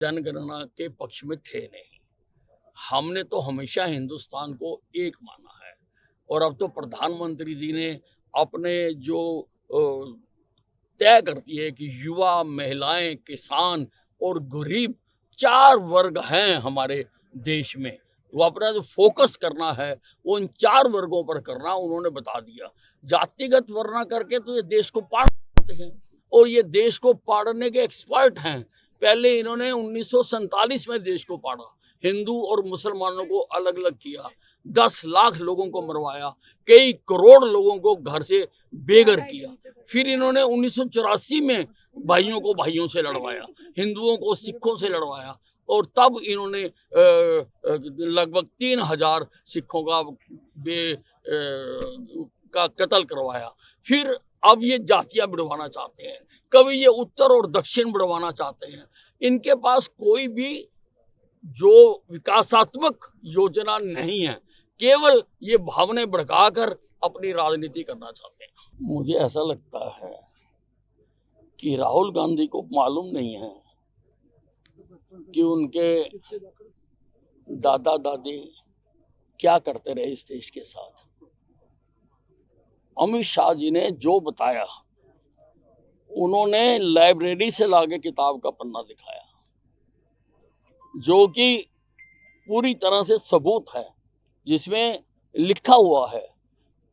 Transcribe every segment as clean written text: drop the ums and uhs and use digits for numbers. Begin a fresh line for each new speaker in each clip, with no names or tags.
जनगणना के पक्ष में थे नहीं। हमने तो हमेशा हिंदुस्तान को एक माना है और अब तो प्रधानमंत्री जी ने अपने जो तय करती है कि युवा, महिलाएं, किसान और गरीब 4 वर्ग हैं हमारे देश में। वो अपना जो फोकस करना है वो इन 4 वर्गों पर करना उन्होंने बता दिया। जातिगत वरना करके तो ये देश को पाड़ते हैं और ये देश को पाड़ने के एक्सपर्ट हैं। पहले इन्होंने 1947 में देश को पाड़ा, हिंदू और मुसलमानों को अलग अलग किया, 10 लाख लोगों को मरवाया, कई करोड़ लोगों को घर से बेघर किया। फिर इन्होंने 1984 में भाइयों को भाइयों से लड़वाया, हिंदुओं को सिखों से लड़वाया और तब इन्होंने लगभग 3000 सिखों का कत्ल करवाया। फिर अब ये जातियां बढ़वाना चाहते हैं, कभी ये उत्तर और दक्षिण बढ़वाना चाहते हैं। इनके पास कोई भी जो विकासात्मक योजना नहीं है, केवल ये भावनाएं भड़काकर अपनी राजनीति करना चाहते हैं। मुझे ऐसा लगता है कि राहुल गांधी को मालूम नहीं है कि उनके दादा दादी क्या करते रहे इस देश के साथ। अमित शाह जी ने जो बताया, उन्होंने लाइब्रेरी से लाके किताब का पन्ना दिखाया, जो कि पूरी तरह से सबूत है, जिसमें लिखा हुआ है।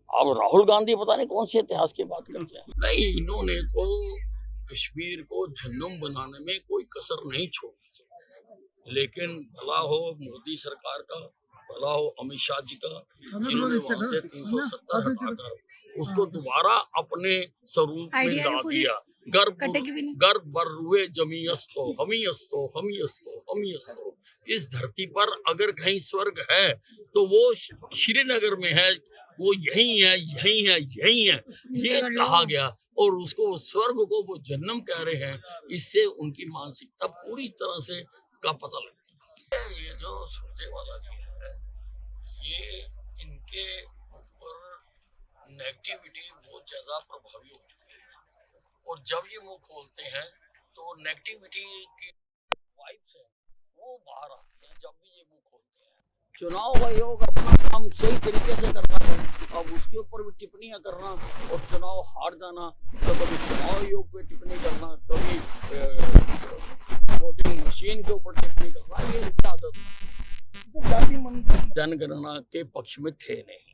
अब राहुल गांधी पता नहीं कौन से इतिहास की बात करते हैं। नहीं, इन्होंने तो कश्मीर को झन्नुम बनाने में कोई कसर नहीं छोड़ी थी, लेकिन भला हो मोदी सरकार का, भला हो अमित शाह जी का, जिन्होंने वहां से 370 हटाकर उसको दोबारा अपने स्वरूप में ला दिया। गर्भ बर्रुए जमी अस्तो हमी अस्तो हमी अस्तो हमी अस्तो। इस धरती पर अगर कहीं स्वर्ग है तो वो श्रीनगर में है, वो यही है, यही है, यही है, ये कहा गया और उसको स्वर्ग को वो जन्नम कह रहे हैं। इससे उनकी मानसिकता पूरी तरह से का पता लगता है। ये जो सुरजेवाला जी है, ये इनके ऊपर नेगेटिविटी बहुत ज्यादा प्रभावी हो चुकी है और जब ये मुंह खोलते हैं तो नेगेटिविटी की वाइब्स है वो बाहर आते हैं जब भी ये मुंह खोलते हैं। चुनाव आयोग अपना काम सही तरीके से करता है, अब उसके ऊपर भी टिप्पणियां करना और चुनाव हार जाना, तो कभी चुनाव आयोग पे टिप्पणी करना, कभी वोटिंग मशीन के ऊपर टिप्पणी करना, ये इनकी आदत है। जनगणना के पक्ष में थे नहीं।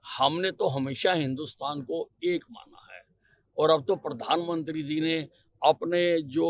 हमने तो हमेशा हिंदुस्तान को एक माना है और अब तो प्रधानमंत्री जी ने अपने जो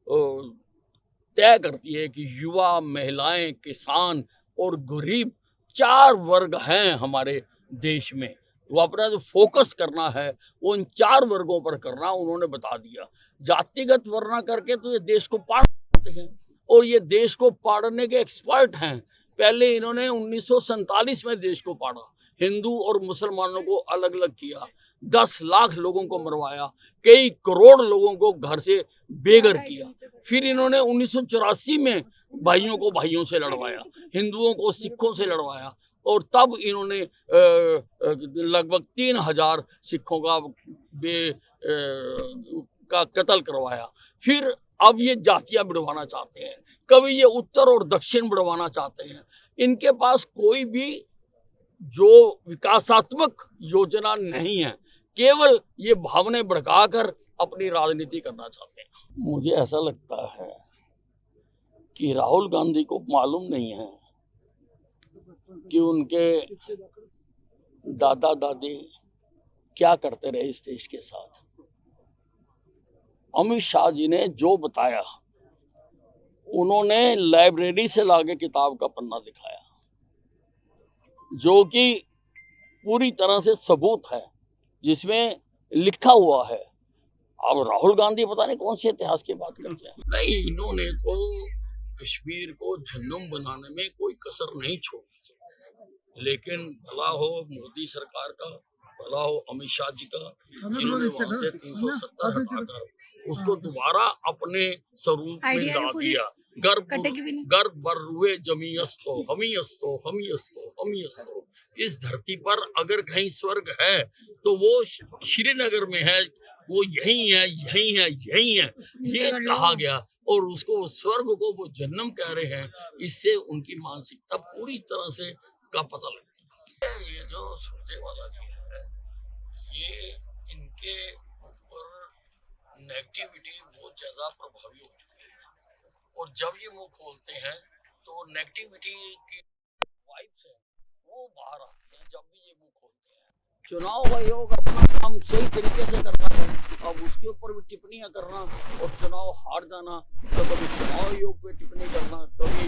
तय करती है कि युवा, महिलाएं, किसान और गरीब 4 वर्ग हैं हमारे देश में। वो अपना जो फोकस करना है वो इन 4 वर्गों पर करना उन्होंने बता दिया। जातिगत वरना करके तो ये देश को पाड़ते हैं और ये देश को पाड़ने के एक्सपर्ट हैं। पहले इन्होंने 1947 में देश को पाड़ा, हिंदू और मुसलमानों को अलग अलग किया, 10 लाख लोगों को मरवाया, कई करोड़ लोगों को घर से बेघर किया। फिर इन्होंने 1984 में भाइयों को भाइयों से लड़वाया, हिंदुओं को सिखों से लड़वाया और तब इन्होंने लगभग 3000 सिखों का कत्ल करवाया। फिर अब ये जातियां बढ़वाना चाहते हैं, कभी ये उत्तर और दक्षिण बढ़वाना चाहते हैं। इनके पास कोई भी जो विकासात्मक योजना नहीं है, केवल ये भावनाएं भड़काकर अपनी राजनीति करना चाहते हैं। मुझे ऐसा लगता है कि राहुल गांधी को मालूम नहीं है कि उनके दादा दादी क्या करते रहे इस देश के साथ। अमित शाह जी ने जो बताया, उन्होंने लाइब्रेरी से लाके किताब का पन्ना दिखाया, जो कि पूरी तरह से सबूत है, जिसमें लिखा हुआ है। अब राहुल गांधी पता नहीं कौन से इतिहास की बात करते हैं। नहीं, इन्होंने तो कश्मीर को झन्नुम बनाने में कोई कसर नहीं छोड़ी थी, लेकिन भला हो मोदी सरकार का, भला हो अमित शाह जी का, जिन्होंने वहां से 370 हटाकर उसको दोबारा अपने स्वरूप में ला दिया। गर्भ बर्रुए जमी अस्तो हमी अस्तो हमी अस्तो हमी अस्तो। इस धरती पर अगर कहीं स्वर्ग है तो वो श्रीनगर में है, वो यही है, यही है, यही है, ये कहा गया और उसको वो स्वर्ग को वो जन्म कह रहे हैं, इससे उनकी मानसिकता पूरी तरह से का पता लगता है। ये जो सुरजेवाला जी है, ये इनके ऊपर नेगेटिविटी बहुत ज्यादा प्रभावी हो चुकी है, और जब ये मुंह खोलते हैं तो नेगेटिविटी की वाइब्स है वो बाहर आते हैं जब भी ये मुंह खोलते हैं। चुनाव आयोग अपना काम सही तरीके से कर रहा है, अब उसके ऊपर भी टिप्पणियां करना और चुनाव हार जाना, तो कभी चुनाव आयोग पे टिप्पणी करना, कभी